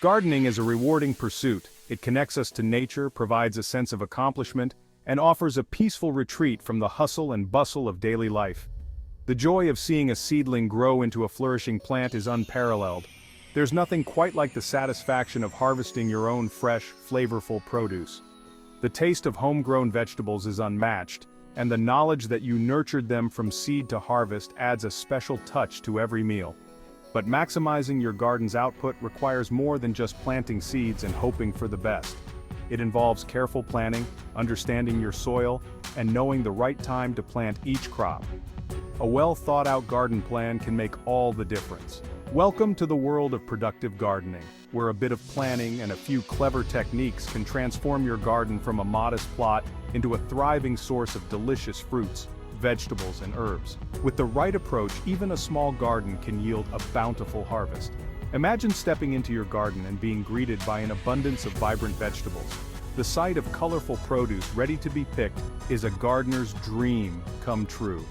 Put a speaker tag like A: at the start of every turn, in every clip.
A: Gardening is a rewarding pursuit. It connects us to nature, provides a sense of accomplishment, and offers a peaceful retreat from the hustle and bustle of daily life. The joy of seeing a seedling grow into a flourishing plant is unparalleled. There's nothing quite like the satisfaction of harvesting your own fresh, flavorful produce. The taste of homegrown vegetables is unmatched, and the knowledge that you nurtured them from seed to harvest adds a special touch to every meal. But maximizing your garden's output requires more than just planting seeds and hoping for the best. It involves careful planning, understanding your soil, and knowing the right time to plant each crop. A well-thought-out garden plan can make all the difference. Welcome to the world of productive gardening, where a bit of planning and a few clever techniques can transform your garden from a modest plot into a thriving source of delicious fruits, vegetables, and herbs. With the right approach, even a small garden can yield a bountiful harvest. Imagine stepping into your garden and being greeted by an abundance of vibrant vegetables. The sight of colorful produce ready to be picked is a gardener's dream come true.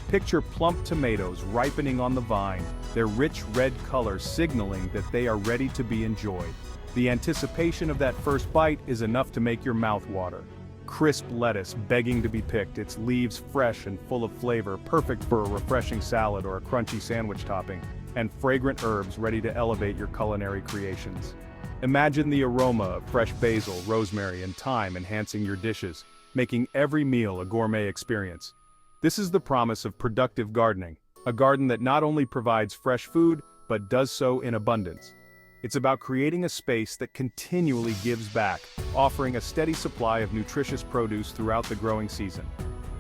A: Picture plump tomatoes ripening on the vine, their rich red color signaling that they are ready to be enjoyed. The anticipation of that first bite is enough to make your mouth water. Crisp lettuce begging to be picked, its leaves fresh and full of flavor, perfect for a refreshing salad or a crunchy sandwich topping, and fragrant herbs ready to elevate your culinary creations. Imagine the aroma of fresh basil, rosemary, and thyme enhancing your dishes, making every meal a gourmet experience. This is the promise of productive gardening, a garden that not only provides fresh food, but does so in abundance. It's about creating a space that continually gives back, offering a steady supply of nutritious produce throughout the growing season.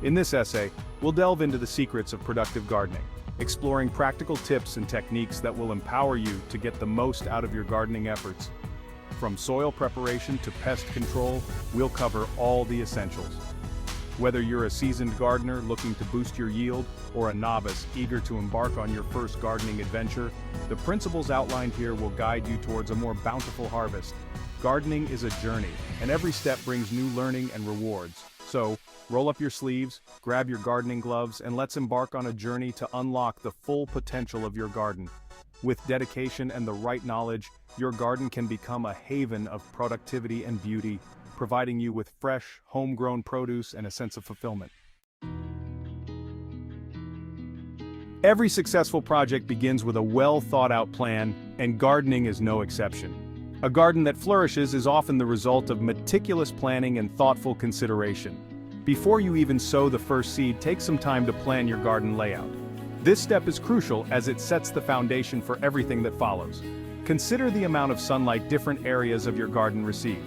A: In this essay, we'll delve into the secrets of productive gardening, exploring practical tips and techniques that will empower you to get the most out of your gardening efforts. From soil preparation to pest control, we'll cover all the essentials. Whether you're a seasoned gardener looking to boost your yield, or a novice eager to embark on your first gardening adventure, the principles outlined here will guide you towards a more bountiful harvest. Gardening is a journey, and every step brings new learning and rewards. So, roll up your sleeves, grab your gardening gloves, and let's embark on a journey to unlock the full potential of your garden. With dedication and the right knowledge, your garden can become a haven of productivity and beauty, providing you with fresh, homegrown produce and a sense of fulfillment. Every successful project begins with a well-thought-out plan, and gardening is no exception. A garden that flourishes is often the result of meticulous planning and thoughtful consideration. Before you even sow the first seed, take some time to plan your garden layout. This step is crucial as it sets the foundation for everything that follows. Consider the amount of sunlight different areas of your garden receive.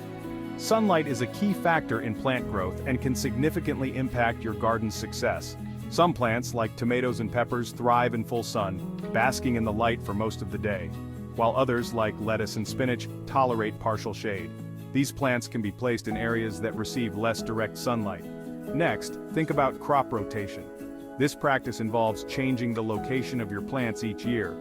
A: Sunlight is a key factor in plant growth and can significantly impact your garden's success. Some plants, like tomatoes and peppers, thrive in full sun, basking in the light for most of the day, while others, like lettuce and spinach, tolerate partial shade. These plants can be placed in areas that receive less direct sunlight. Next, think about crop rotation. This practice involves changing the location of your plants each year.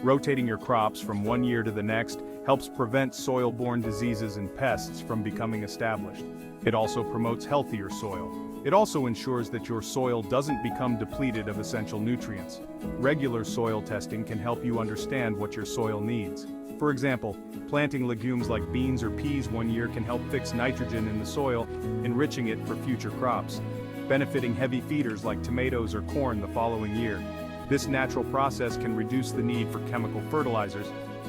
A: Rotating your crops from one year to the next helps prevent soil-borne diseases and pests from becoming established. It also promotes healthier soil. It also ensures that your soil doesn't become depleted of essential nutrients. Regular soil testing can help you understand what your soil needs. For example, planting legumes like beans or peas one year can help fix nitrogen in the soil, enriching it for future crops, benefiting heavy feeders like tomatoes or corn the following year. This natural process can reduce the need for chemical fertilizers.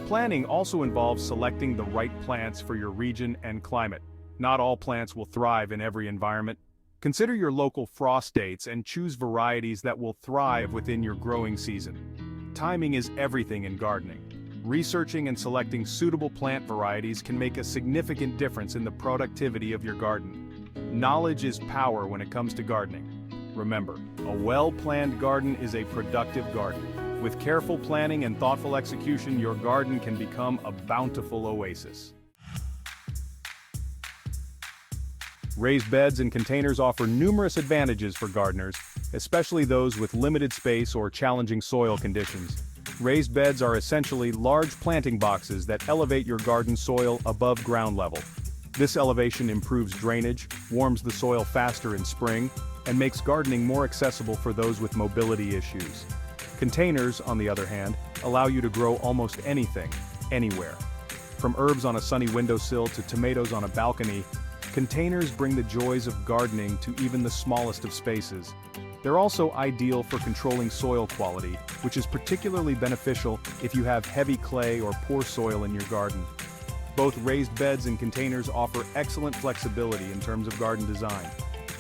A: Planning also involves selecting the right plants for your region and climate. Not all plants will thrive in every environment. Consider your local frost dates and choose varieties that will thrive within your growing season. Timing is everything in gardening. Researching and selecting suitable plant varieties can make a significant difference in the productivity of your garden. Knowledge is power when it comes to gardening. Remember, a well-planned garden is a productive garden. With careful planning and thoughtful execution, your garden can become a bountiful oasis. Raised beds and containers offer numerous advantages for gardeners, especially those with limited space or challenging soil conditions. Raised beds are essentially large planting boxes that elevate your garden soil above ground level. This elevation improves drainage, warms the soil faster in spring, and makes gardening more accessible for those with mobility issues. Containers, on the other hand, allow you to grow almost anything, anywhere. From herbs on a sunny windowsill to tomatoes on a balcony, containers bring the joys of gardening to even the smallest of spaces. They're also ideal for controlling soil quality, which is particularly beneficial if you have heavy clay or poor soil in your garden. Both raised beds and containers offer excellent flexibility in terms of garden design.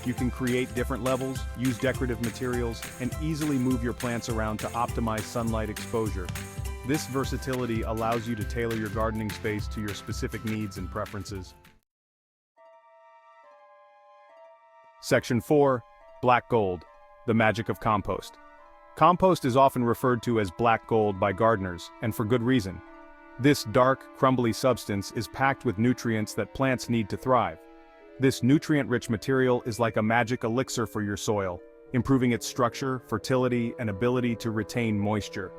A: You can create different levels, use decorative materials, and easily move your plants around to optimize sunlight exposure. This versatility allows you to tailor your gardening space to your specific needs and preferences. Section 4. Black Gold. The magic of compost. Compost is often referred to as black gold by gardeners, and for good reason. This dark, crumbly substance is packed with nutrients that plants need to thrive. This nutrient-rich material is like a magic elixir for your soil, improving its structure, fertility, and ability to retain moisture.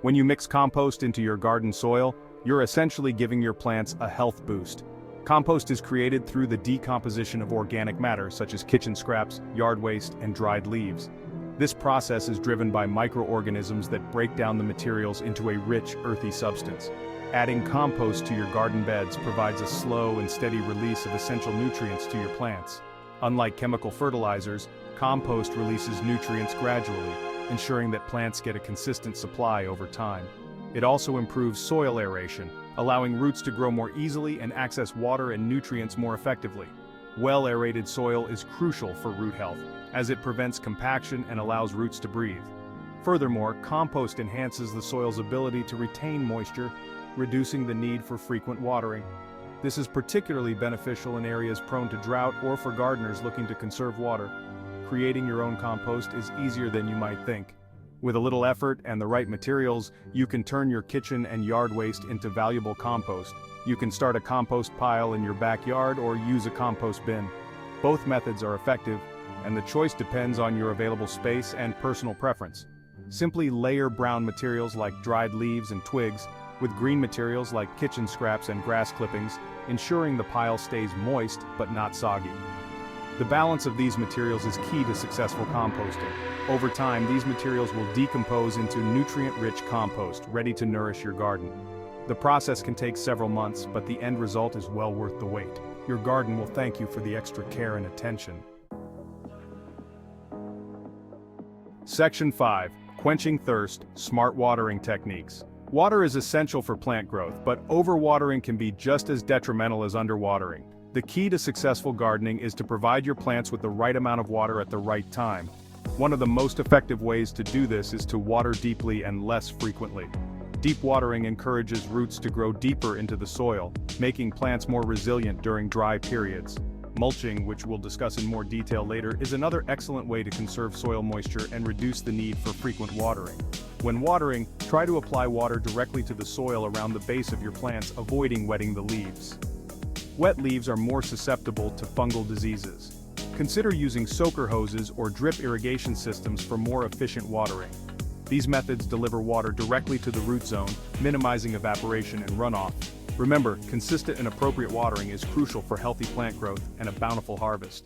A: When you mix compost into your garden soil, you're essentially giving your plants a health boost. Compost is created through the decomposition of organic matter such as kitchen scraps, yard waste, and dried leaves. This process is driven by microorganisms that break down the materials into a rich, earthy substance. Adding compost to your garden beds provides a slow and steady release of essential nutrients to your plants. Unlike chemical fertilizers, compost releases nutrients gradually, ensuring that plants get a consistent supply over time. It also improves soil aeration, allowing roots to grow more easily and access water and nutrients more effectively. Well-aerated soil is crucial for root health, as it prevents compaction and allows roots to breathe. Furthermore, compost enhances the soil's ability to retain moisture, reducing the need for frequent watering. This is particularly beneficial in areas prone to drought or for gardeners looking to conserve water. Creating your own compost is easier than you might think. With a little effort and the right materials, you can turn your kitchen and yard waste into valuable compost. You can start a compost pile in your backyard or use a compost bin. Both methods are effective, and the choice depends on your available space and personal preference. Simply layer brown materials like dried leaves and twigs with green materials like kitchen scraps and grass clippings, ensuring the pile stays moist but not soggy. The balance of these materials is key to successful composting. Over time, these materials will decompose into nutrient-rich compost, ready to nourish your garden. The process can take several months, but the end result is well worth the wait. Your garden will thank you for the extra care and attention. Section 5. Quenching Thirst, Smart Watering Techniques. Water is essential for plant growth, but overwatering can be just as detrimental as underwatering. The key to successful gardening is to provide your plants with the right amount of water at the right time. One of the most effective ways to do this is to water deeply and less frequently. Deep watering encourages roots to grow deeper into the soil, making plants more resilient during dry periods. Mulching, which we'll discuss in more detail later, is another excellent way to conserve soil moisture and reduce the need for frequent watering. When watering, try to apply water directly to the soil around the base of your plants, avoiding wetting the leaves. Wet leaves are more susceptible to fungal diseases. Consider using soaker hoses or drip irrigation systems for more efficient watering. These methods deliver water directly to the root zone, minimizing evaporation and runoff. Remember, consistent and appropriate watering is crucial for healthy plant growth and a bountiful harvest.